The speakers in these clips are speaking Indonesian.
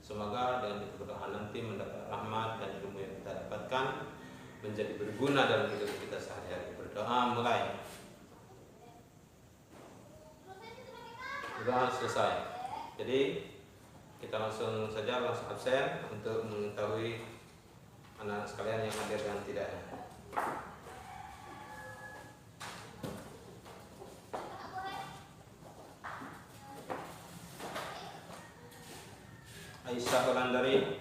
Semoga dengan kita berdoa nanti mendapat rahmat dan ilmu yang kita dapatkan menjadi berguna dalam hidup kita sehari-hari. Berdoa mulai. Berdoa selesai. Jadi kita langsung absen untuk mengetahui anak sekalian yang hadir dan tidak. Aisyah Wulandari,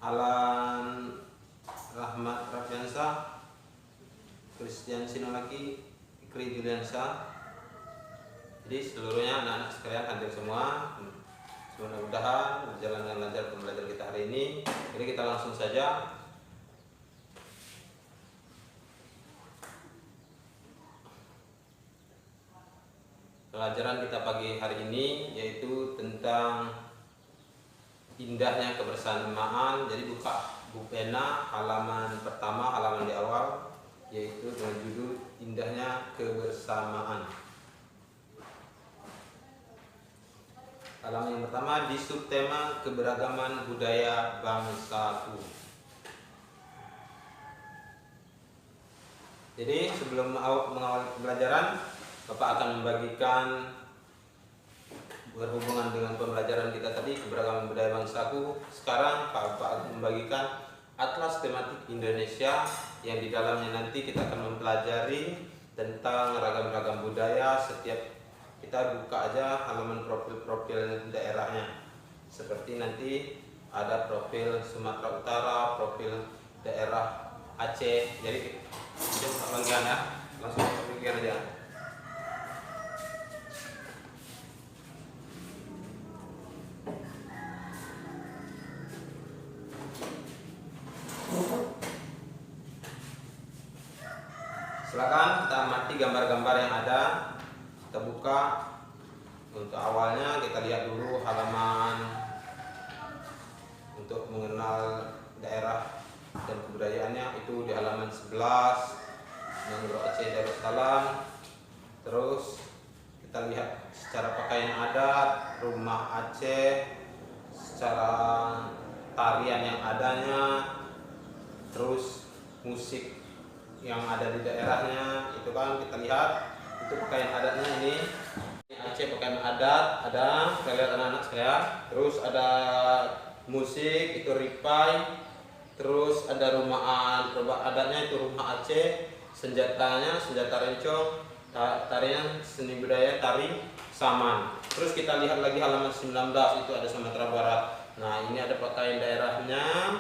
Alan Rahmat Rafiansa, Christian Sinolaki, Ikri Juliansa. Jadi seluruhnya anak-anak sekalian hadir semua. Mudah-mudahan berjalan dengan lancar pembelajaran kita hari ini. Jadi kita langsung saja. Pelajaran kita pagi hari ini yaitu tentang indahnya kebersamaan. Jadi buka buku pena halaman pertama, halaman di awal, yaitu dengan judul Indahnya Kebersamaan. Halaman yang pertama di subtema keberagaman budaya bangsaku. Jadi sebelum mengawali pembelajaran, Bapak akan membagikan berhubungan dengan pembelajaran kita tadi keberagaman budaya bangsaku. Sekarang Bapak akan membagikan atlas tematik Indonesia yang di dalamnya nanti kita akan mempelajari tentang ragam-ragam budaya. Setiap kita buka aja halaman profil-profil daerahnya. Seperti nanti ada profil Sumatera Utara, profil daerah Aceh. Jadi kita bagian ya, langsung bagian aja. Silakan kita amati gambar-gambar yang ada. Kita buka. Untuk awalnya kita lihat dulu halaman untuk mengenal daerah dan kebudayaannya, itu di halaman 11 Mangrove Aceh Darussalam. Terus kita lihat secara pakaian adat rumah Aceh, secara tarian yang adanya, terus musik yang ada di daerahnya. Itu kan kita lihat itu pakaian adatnya. Ini Aceh pakaian adat ada, kita lihat anak-anak sekalian. Terus ada musik itu ripai. Terus ada rumah adatnya itu rumah Aceh, senjatanya senjata rencong, tarian seni budaya tari saman. Terus kita lihat lagi halaman 19, itu ada Sumatera Barat. Nah ini ada pakaian daerahnya,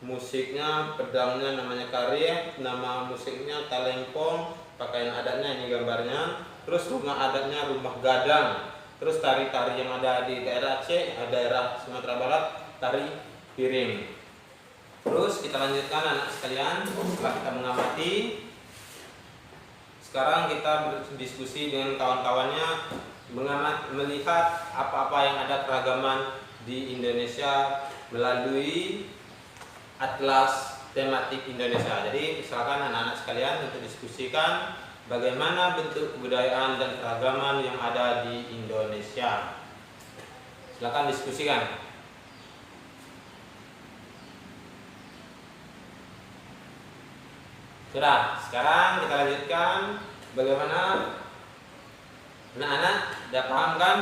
musiknya pedangnya namanya karir, nama musiknya talempong, pakaian adatnya ini gambarnya. Terus rumah adatnya rumah gadang. Terus tari-tari yang ada di daerah Aceh, daerah Sumatera Barat, tari piring. Terus kita lanjutkan anak sekalian, setelah kita mengamati. Sekarang kita berdiskusi dengan kawan-kawannya, melihat apa-apa yang ada keragaman di Indonesia melalui atlas tematik Indonesia. Jadi silakan anak-anak sekalian untuk diskusikan bagaimana bentuk kebudayaan dan keragaman yang ada di Indonesia. Silakan diskusikan. Sudah, sekarang kita lanjutkan bagaimana anak-anak sudah paham kan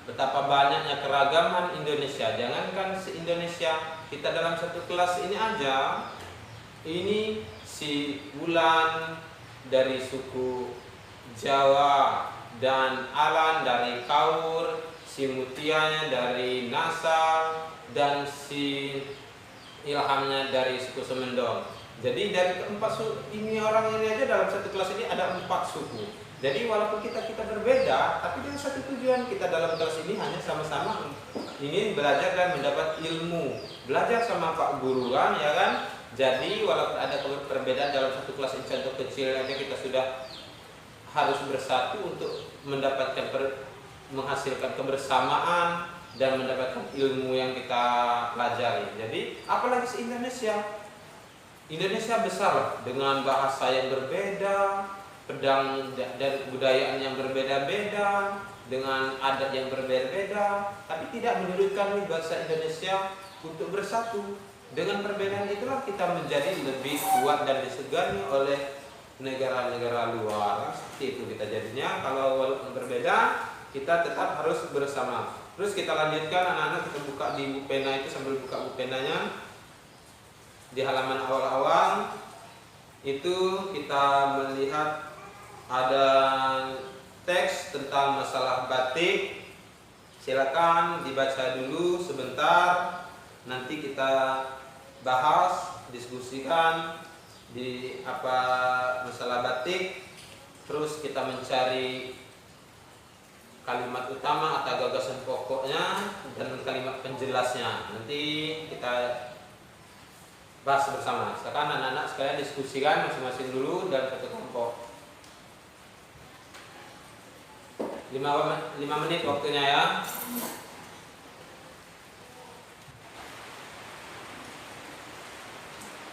betapa banyaknya keragaman Indonesia. Jangankan se-Indonesia, kita dalam satu kelas ini aja, ini si Bulan dari suku Jawa dan Alan dari Kaur, si Mutianya dari Nasar, dan si Ilhamnya dari suku Semendong. Jadi dari keempat ini orang ini aja dalam satu kelas ini ada 4 suku. Jadi walaupun kita berbeda, tapi dengan satu tujuan, kita dalam kelas ini hanya sama-sama ingin belajar dan mendapat ilmu. Belajar sama Pak Guru kan, ya kan? Jadi walaupun ada perbedaan dalam satu kelas ini, contoh kecil aja kita sudah harus bersatu untuk mendapatkan menghasilkan kebersamaan dan mendapatkan ilmu yang kita pelajari. Jadi apalagi se-Indonesia. Indonesia besar dengan bahasa yang berbeda, pedang dan kebudayaan yang berbeda-beda, dengan adat yang berbeda-beda, tapi tidak menyurutkan bahasa Indonesia untuk bersatu. Dengan perbedaan itulah kita menjadi lebih kuat dan disegani oleh negara-negara luar. Seperti itu kita jadinya. Kalau walaupun berbeda, kita tetap harus bersama. Terus kita lanjutkan, anak-anak, kita buka di buku pena itu, sambil buka buku penanya. Di halaman awal-awal itu kita melihat ada teks tentang masalah batik. Silakan dibaca dulu sebentar, nanti kita bahas, diskusikan di apa masalah batik. Terus kita mencari kalimat utama atau gagasan pokoknya dan kalimat penjelasnya. Nanti kita bahas bersama. Sekarang anak-anak sekalian diskusikan masing-masing dulu dan satu kelompok. 5 menit waktunya ya.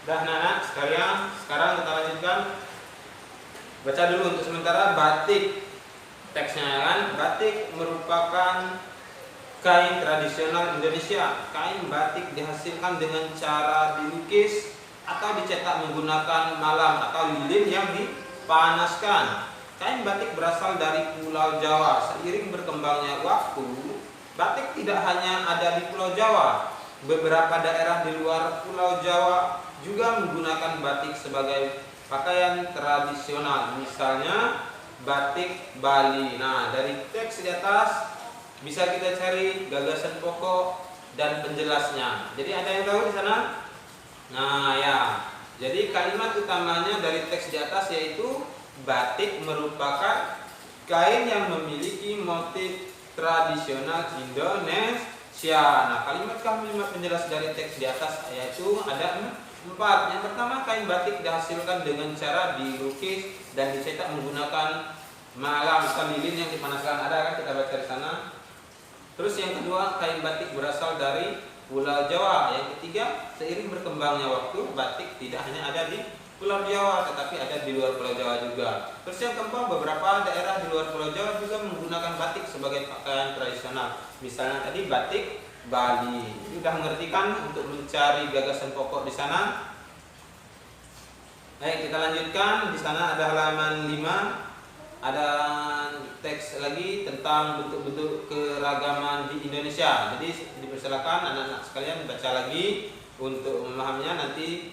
Dah anak-anak sekalian, sekarang kita lanjutkan. Baca dulu untuk sementara batik. Teksnya kan, batik merupakan kain tradisional Indonesia. Kain batik dihasilkan dengan cara dilukis atau dicetak menggunakan malam atau lilin yang dipanaskan. Kain batik berasal dari Pulau Jawa. Seiring berkembangnya waktu, batik tidak hanya ada di Pulau Jawa. Beberapa daerah di luar Pulau Jawa juga menggunakan batik sebagai pakaian tradisional. Misalnya batik Bali. Nah, dari teks di atas bisa kita cari gagasan pokok dan penjelasnya. Jadi ada yang tahu di sana? Nah, ya. Jadi kalimat utamanya dari teks di atas yaitu batik merupakan kain yang memiliki motif tradisional Indonesia. Nah, kalimat penjelas dari teks di atas yaitu ada 4. Yang pertama, kain batik dihasilkan dengan cara dilukis dan dicetak menggunakan malam atau lilin yang dipanaskan. Ada kan, kita baca di sana. Terus yang kedua, kain batik berasal dari Pulau Jawa. Yang ketiga, seiring berkembangnya waktu, batik tidak hanya ada di Pulau Jawa tetapi ada di luar Pulau Jawa juga. Terus yang keempat, beberapa daerah di luar Pulau Jawa juga menggunakan batik sebagai pakaian tradisional. Misalnya tadi batik Bali. Sudah mengerti kan untuk mencari gagasan pokok di sana? Baik, kita lanjutkan. Di sana ada halaman 5. Ada teks lagi tentang bentuk-bentuk keragaman di Indonesia. Jadi dipersilakan anak-anak sekalian baca lagi untuk memahaminya. Nanti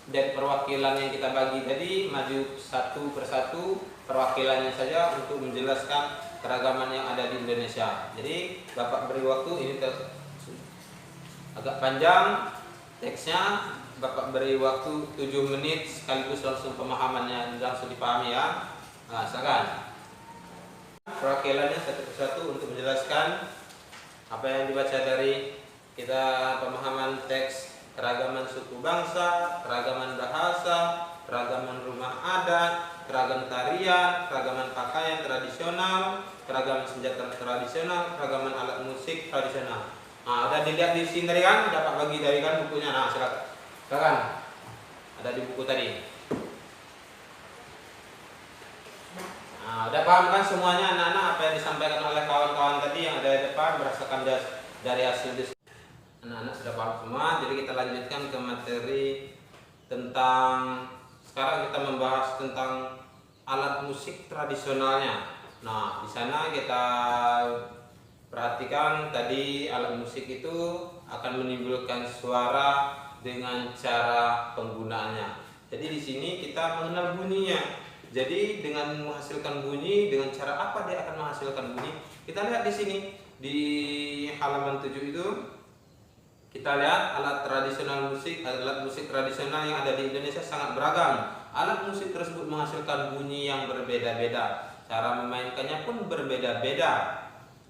dari perwakilan yang kita bagi tadi maju satu persatu perwakilannya saja untuk menjelaskan keragaman yang ada di Indonesia. Jadi Bapak beri waktu, ini agak panjang teksnya. Bapak beri waktu 7 menit sekaligus langsung pemahamannya langsung dipahami ya. Nah, silakan perwakilannya satu persatu untuk menjelaskan apa yang dibaca dari kita pemahaman teks keragaman suku bangsa, keragaman bahasa, keragaman rumah adat, keragaman tarian, keragaman pakaian tradisional, keragaman senjata tradisional, keragaman alat musik tradisional. Nah, udah dilihat di sini tadi kan, dapat bagi dari kan bukunya. Nah, silakan. Silakan. Ada di buku tadi. Nah, udah paham kan semuanya anak-anak apa yang disampaikan oleh kawan-kawan tadi yang ada di depan berdasarkan dari hasil diskusi. Anak-anak sudah paham semua, jadi kita lanjutkan ke materi tentang, sekarang kita membahas tentang alat musik tradisionalnya. Nah, di sana kita perhatikan tadi alat musik itu akan menimbulkan suara dengan cara penggunaannya. Jadi di sini kita mengenal bunyinya. Jadi dengan menghasilkan bunyi, dengan cara apa dia akan menghasilkan bunyi? Kita lihat di sini di halaman 7 itu. Kita lihat alat musik tradisional yang ada di Indonesia sangat beragam. Alat musik tersebut menghasilkan bunyi yang berbeda-beda. Cara memainkannya pun berbeda-beda.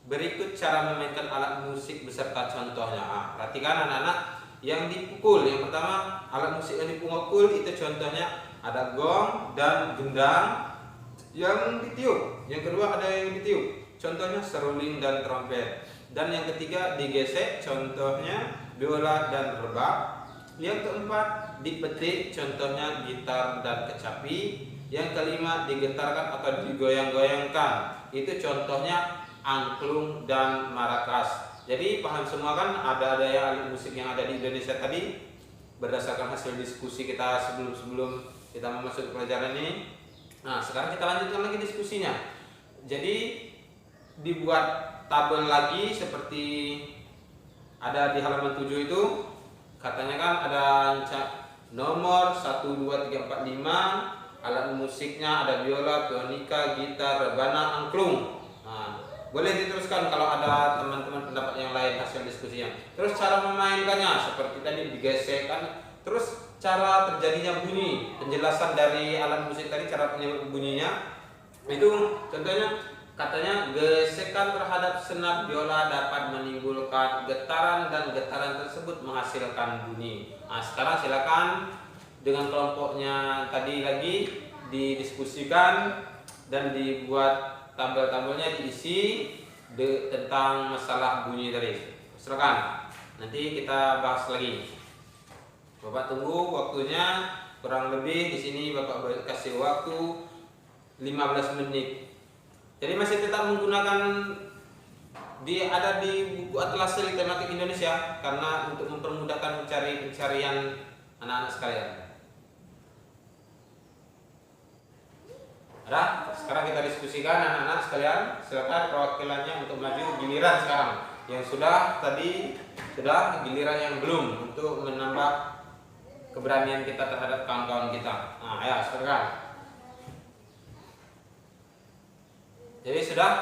Berikut cara memainkan alat musik beserta contohnya. Perhatikan anak-anak yang dipukul. Yang pertama, alat musik yang dipukul itu contohnya ada gong dan gendang yang ditiup. Yang kedua ada yang ditiup. Contohnya seruling dan trompet. Dan yang ketiga digesek, contohnya biola dan rebab. Yang keempat dipetik, contohnya gitar dan kecapi. Yang kelima digetarkan atau digoyang-goyangkan, itu contohnya angklung, dan maracas. Jadi paham semua kan ada yang alat musik yang ada di Indonesia tadi berdasarkan hasil diskusi kita sebelum kita memasuki pelajaran ini. Nah, sekarang kita lanjutkan lagi diskusinya. Jadi dibuat tabel lagi seperti ada di halaman 7 itu. Katanya kan ada nomor 1, 2, 3, 4, 5. Alat musiknya ada biola, pionika, gitar, rebana, angklung. Nah, boleh diteruskan kalau ada teman-teman pendapat yang lain hasil diskusinya. Terus cara memainkannya seperti tadi digesekkan. Terus cara terjadinya bunyi, penjelasan dari alat musik tadi, cara bunyinya itu contohnya katanya gesekan terhadap senar biola dapat menimbulkan getaran dan getaran tersebut menghasilkan bunyi. Nah, sekarang silakan dengan kelompoknya tadi lagi didiskusikan dan dibuat tabel-tabelnya diisi tentang masalah bunyi tadi. Silakan. Nanti kita bahas lagi. Bapak tunggu waktunya, kurang lebih di sini Bapak kasih waktu 15 menit. Jadi masih tetap menggunakan ada di buku Atlas Tematik Indonesia karena untuk mempermudahkan pencarian anak-anak sekalian. Ada? Sekarang kita diskusikan anak-anak sekalian. Silakan perwakilannya untuk maju giliran sekarang. Yang sudah tadi sudah giliran yang belum untuk menambah keberanian kita terhadap kawan-kawan kita. Nah, ya sekarang. Jadi sudah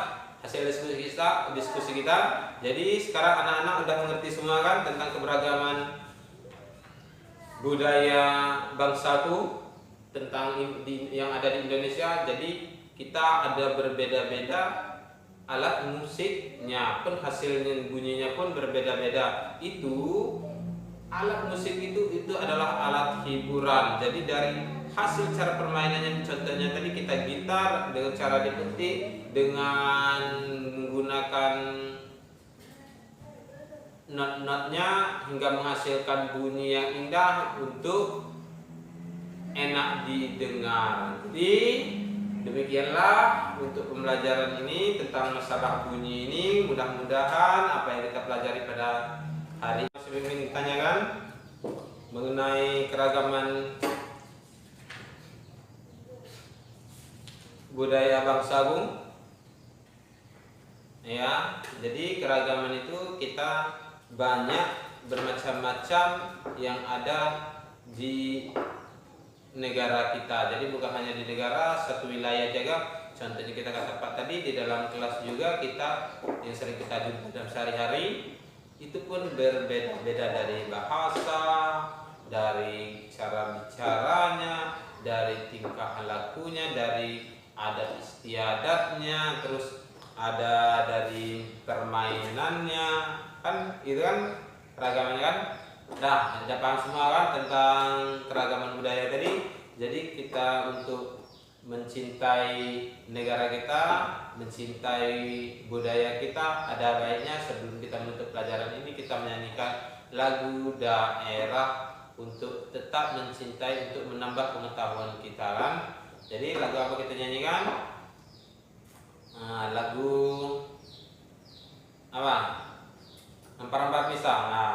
hasil diskusi kita. Jadi sekarang anak-anak sudah mengerti semua kan tentang keberagaman budaya bangsaku, tentang yang ada di Indonesia. Jadi kita ada berbeda-beda alat musiknya pun, hasilnya bunyinya pun berbeda-beda. Itu alat musik itu adalah alat hiburan. Jadi dari hasil cara permainannya, contohnya tadi kita gitar dengan cara dipetik dengan menggunakan not-notnya hingga menghasilkan bunyi yang indah untuk enak didengar. Jadi demikianlah untuk pembelajaran ini tentang masalah bunyi ini. Mudah-mudahan apa yang kita pelajari pada hari ini ingin ditanyakan mengenai keragaman budaya bangsa Bung. Ya, jadi keragaman itu kita banyak bermacam-macam yang ada di negara kita. Jadi bukan hanya di negara satu wilayah jaga. Contohnya kita kata Pak tadi di dalam kelas juga kita yang sering kita jumpa dalam sehari-hari itu pun berbeda-beda dari bahasa, dari cara bicaranya, dari tingkah lakunya, dari adat istiadatnya, terus ada dari permainannya, kan itu kan keragamannya kan. Nah, ada paham semua kan tentang keragaman budaya tadi. Jadi kita untuk mencintai negara kita, mencintai budaya kita, ada baiknya sebelum kita menutup pelajaran ini kita menyanyikan lagu daerah untuk tetap mencintai, untuk menambah pengetahuan kita kan. Jadi lagu apa kita nyanyikan? Lagu apa? Empar-empar pisang. Nah,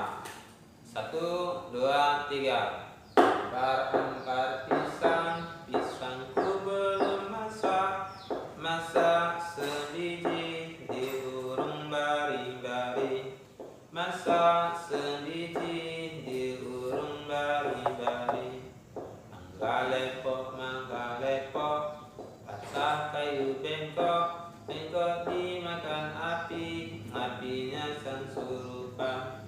1, 2, 3. Empar-empar pisang, pisangku belum masak, masak sebiji di urung bari-bari, masak sebiji di urung bari-bari. Mangga lepok, basah kayu bengkok, bengkok dimakan api, apinya sang surupan.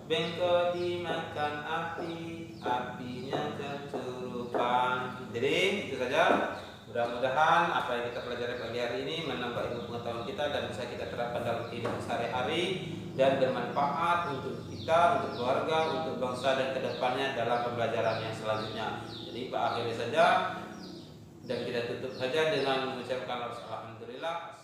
Bengkok dimakan api, apinya kecurupan. Jadi itu saja. Mudah-mudahan apa yang kita pelajari pagi hari ini menambah ilmu pengetahuan kita dan bisa kita terapkan dalam kehidupan sehari-hari dan bermanfaat untuk kita, untuk keluarga, untuk bangsa dan kedepannya dalam pembelajaran yang selanjutnya. Jadi Pak akhiri saja dan kita tutup saja dengan mengucapkan alhamdulillah.